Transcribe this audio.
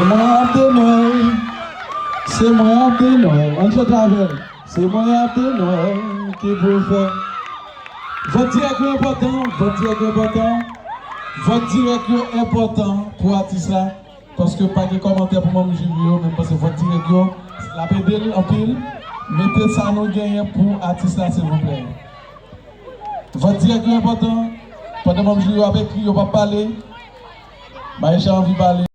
mwen Abdenwel. C'est mwen Abdenwel. On chante avec. C'est mwen Abdenwel qui vous fait. Votre direct est important. Votre direct est important. Votre direct est important pour l'artiste là. Parce que pas de commentaires pour moi, même parce que votre direct la pédale en pile. Mettez ça nous gagnons pour l'artiste là, s'il vous plaît. Votre direct est important. Pendant que je vais avec lui, on va parler. J'ai envie de parler.